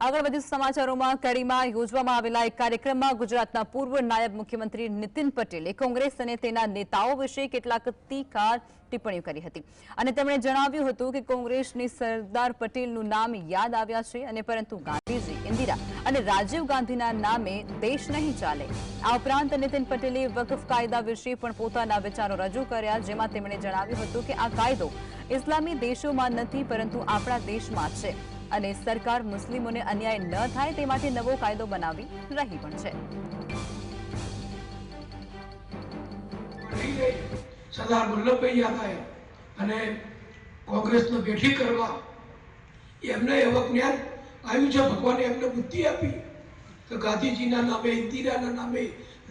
આગળ વધુ સમાચારોમાં કડીમાં યોજવામાં આવેલા એક કાર્યક્રમમાં ગુજરાતના પૂર્વ નાયબ મુખ્યમંત્રી નીતિન પટેલે કોંગ્રેસ અને તેના નેતાઓ વિશે કેટલાક તીખા ટિપ્પણીઓ કરી હતી અને તેમણે જણાવ્યું હતું કે કોંગ્રેસની સરદાર પટેલનું નામ યાદ આવ્યા છે અને પરંતુ ગાંધીજી, ઇન્દિરા અને રાજીવ ગાંધીના નામે દેશ નહીં ચાલે। આ ઉપરાંત નીતિન પટેલે વકફ કાયદા વિશે પણ પોતાના વિચારો રજૂ કર્યા, જેમાં તેમણે જણાવ્યું હતું કે આ કાયદો ઇસ્લામી દેશોમાં નથી પરંતુ આપણા દેશમાં છે અને સરકાર મુસ્લિમોને અન્યાય ન થાય તે માટે નવો કાયદો બનાવી રહી પણ છે। સરદાર વલ્લભભાઈ યાદ આવ્યા અને કોંગ્રેસને બેઠી કરવા એમને એવા જ્ઞાન આવ્યું છે, ભગવાને એમને બુદ્ધિ આપી કે ગાંધીજીના નામે, ઇન્દિરાના નામે,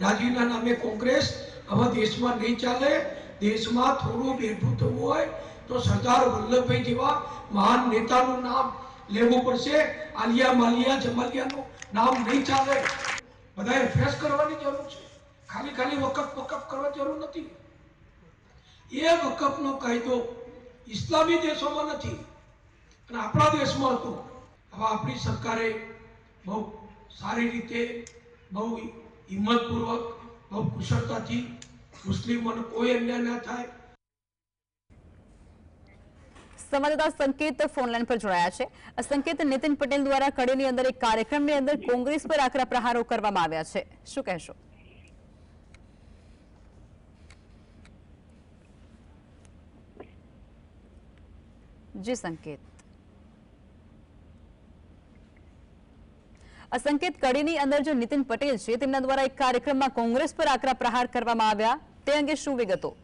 રાજીવના નામે કોંગ્રેસ હવે દેશમાં નહીં ચાલે। દેશમાં થોડું બેઠું થવું હોય તો સરદાર વલ્લભભાઈ જેવા મહાન નેતાનું નામ લેવું પડશે। આલિયા માલિયા જમાલિયાનું નામ નહીં ચાલે। બધાએ ફેસ કરવાની જરૂર છે, ખાલી વકફ કરવા જરૂર નથી। એ વકફનો કાયદો ઇસ્લામી દેશોમાં નથી અને આપણા દેશમાં હતો। હવે આપણી સરકારે બહુ સારી રીતે, બહુ હિંમતપૂર્વક, બહુ કુશળતાથી મુસ્લિમોને કોઈ અન્યાય ન થાય। સંવાદદાતા સંકેત ફોનલાઈન પર જોડાયા છે। સંકેત, નીતિન પટેલ દ્વારા કડીની અંદર એક કાર્યક્રમની અંદર કોંગ્રેસ પર આકરા પ્રહારો કરવામાં આવ્યા છે, શું કહેશો? જી સંકેત, સંકેત, કડીની અંદર જો નીતિન પટેલ છે તેમના દ્વારા એક કાર્યક્રમમાં કોંગ્રેસ પર આકરા પ્રહાર કરવામાં આવ્યા, તે અંગે શું વિગતો?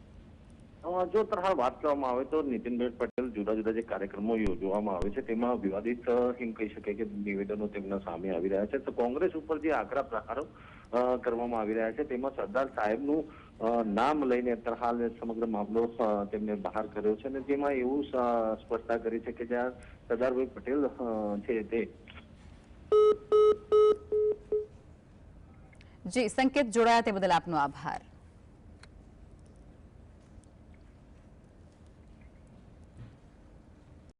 જો તરહાલ વાત કરવામાં આવે તો નીતિનભાઈ પટેલ જુદા જુદા જે કાર્યક્રમો યોજવામાં આવે છે તેમાં વિવાદિત એમ કહી શકાય કે નિવેદનો તેમના સામે આવી રહ્યા છે। તો કોંગ્રેસ ઉપર જે આકરા પ્રહારો કરવામાં આવી રહ્યા છે તેમાં સરદાર સાહેબનું નામ લઈને તરહાલ સમગ્ર મામલો તેમને બહાર કર્યો છે અને તેમાં એવું સ્પષ્ટતા કરી છે કે જ્યાં સરદારભાઈ પટેલ છે તે જી સંકેત, જોડાયા તે બદલ આપનો આભાર।